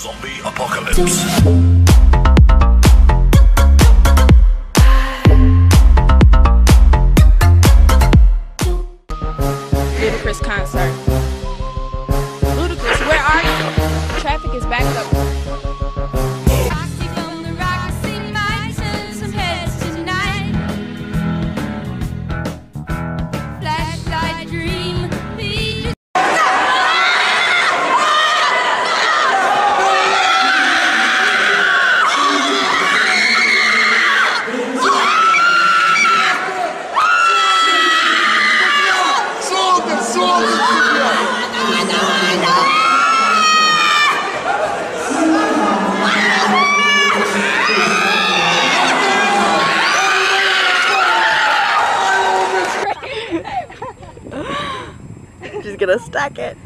Zombie apocalypse. Ludacris concert. Ludacris, where are you? Traffic is backed up. Just gonna stack it.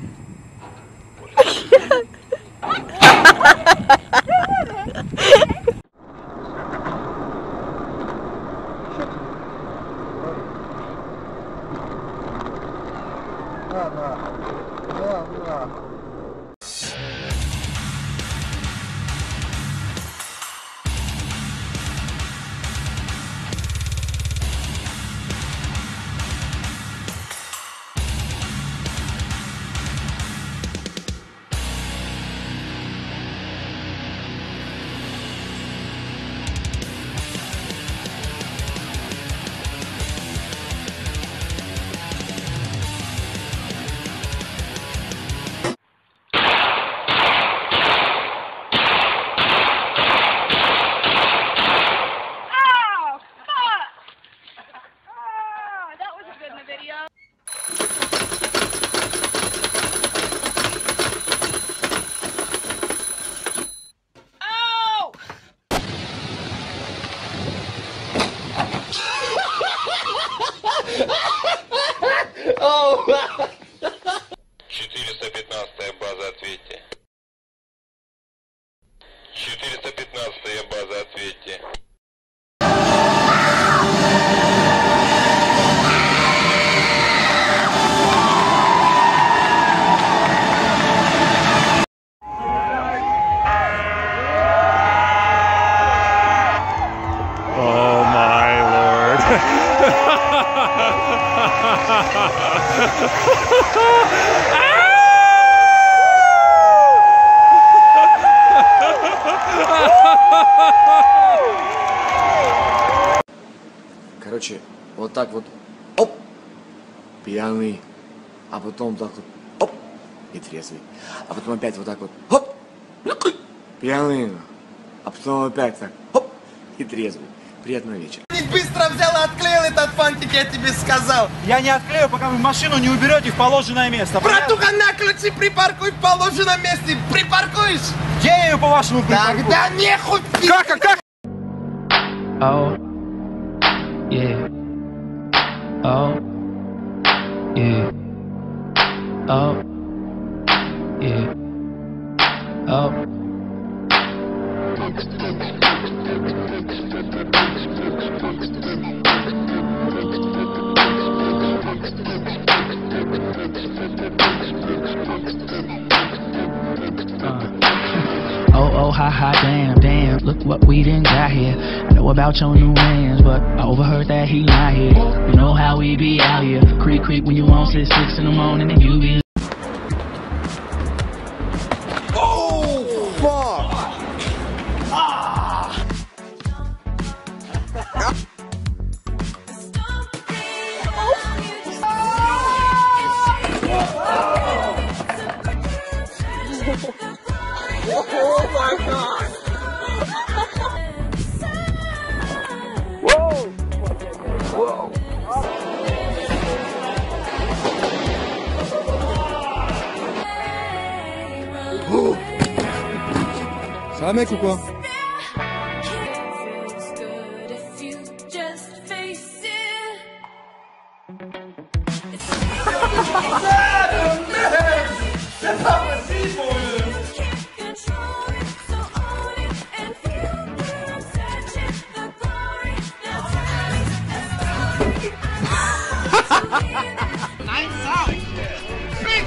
Oh! 415-я база, ответьте. 415-я база, ответьте. Oh my lord. Короче, вот так вот, оп, пьяный, а потом так вот, оп, и трезвый, а потом опять вот так вот, оп, пьяный, а потом опять так, оп, и трезвый. Приятного вечера. Быстро взял и отклеил этот фантик, я тебе сказал. Я не отклею, пока вы машину не уберете в положенное место. Братуха, на ключи припаркуй в положенном месте. Припаркуешь? Где я ее, по-вашему, припаркую? Тогда нехуй. Как? Oh, yeah. Oh, yeah. Oh, yeah. Oh. Oh, ha, damn, look what we done got here. I know about your new mans, but I overheard that he lied here. You know how we be out here, creak when you on 6 in the morning and you be... Oh, fuck. Oh my god! Whoa! Whoa! Самое куко. Nice out! Big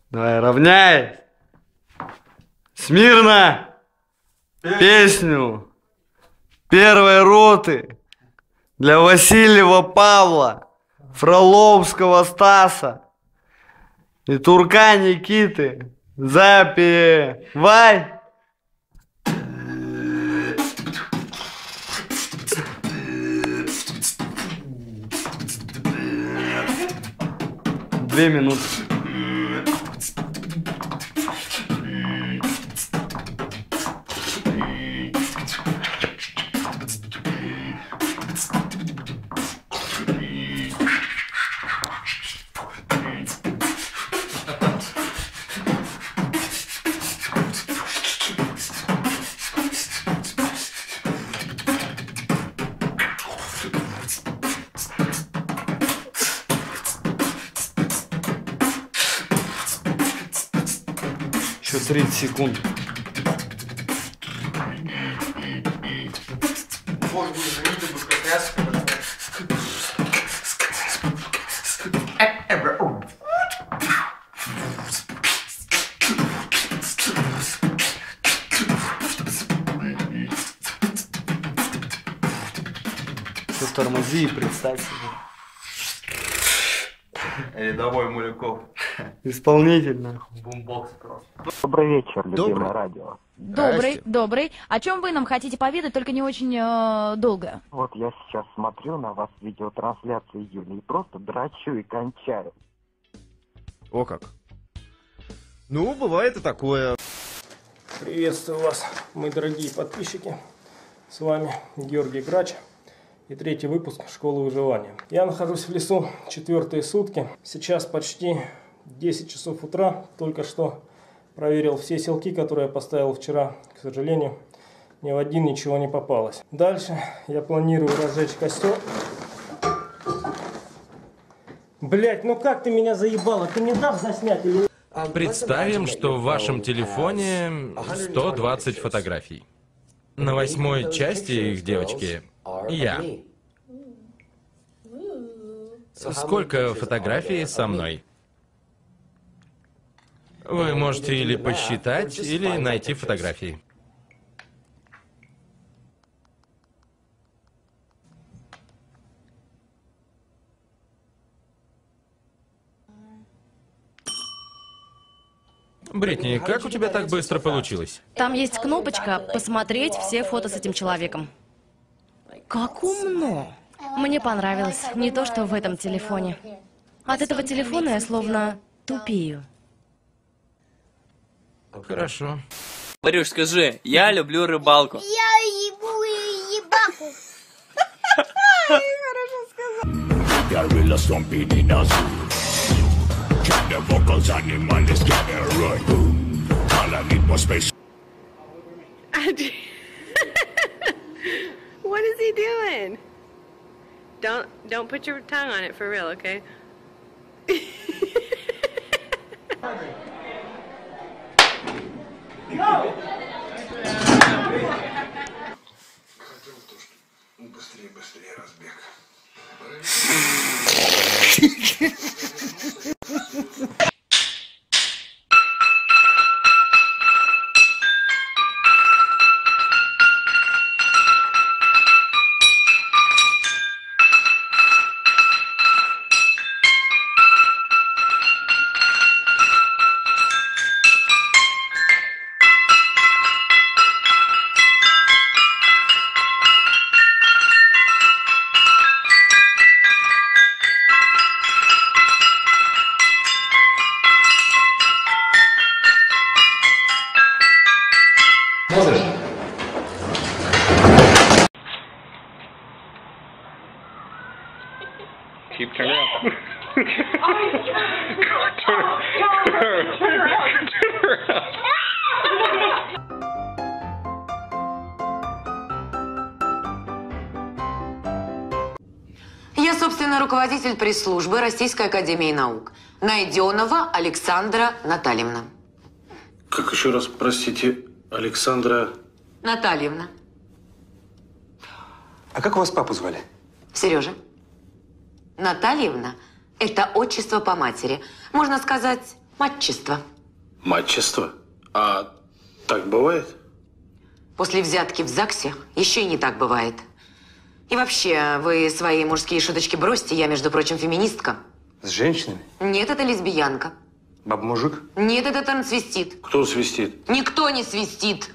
Давай, равняй. Смирно. Песню первой роты для Васильева Павла, Фроловского Стаса и Турка Никиты. Запевай. Две минуты. Еще 30 секунд. Что тормози и представь себе. Рядовой Муляков. Исполнительно. Бумбокс просто. Добрый вечер, любимое радио. Добрый. О чем вы нам хотите поведать, только не очень долго? Вот я сейчас смотрю на вас видеотрансляцию Юли и просто драчу и кончаю. О как. Ну, бывает и такое. Приветствую вас, мои дорогие подписчики. С вами Георгий Грач и 3-й выпуск Школы выживания. Я нахожусь в лесу 4-е сутки. Сейчас почти 10 часов утра. Только что проверил все селки, которые я поставил вчера. К сожалению, ни в один ничего не попалось. Дальше я планирую разжечь костер. Блять, ну как ты меня заебала? Ты не дашь заснять или... Представим, что в вашем телефоне 120 фотографий. На 8-й части их, девочки, я. Сколько фотографий со мной? Вы можете или посчитать, или найти фотографии. Бритни, как у тебя так быстро получилось? Там есть кнопочка «Посмотреть все фото с этим человеком». Как умно! Мне понравилось. Не то, что в этом телефоне. От этого телефона я словно тупею. Хорошо. Марюш, скажи, я люблю рыбалку. Я ебу ебаку. Хорошо сказал. What is he doing? Don't put your tongue on it for real, okay? Быстрее разбег. Keep turning around. Turn around. Я, собственно, руководитель пресс-службы Российской академии наук. Найденова Александра Натальевна. Как еще раз, простите, Александра... Натальевна. А как у вас папу звали? Сережа. Натальевна – это отчество по матери. Можно сказать, матчество. Матчество? А так бывает? После взятки в ЗАГСе еще и не так бывает. И вообще, вы свои мужские шуточки бросьте. Я, между прочим, феминистка. С женщинами? Нет, это лесбиянка. Баба-мужик? Нет, это трансвестит. Кто свистит? Никто не свистит.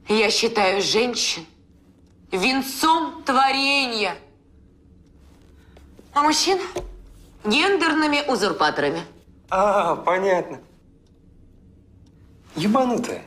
Я считаю женщин венцом творения. А мужчин гендерными узурпаторами. А, понятно. Ебанутая.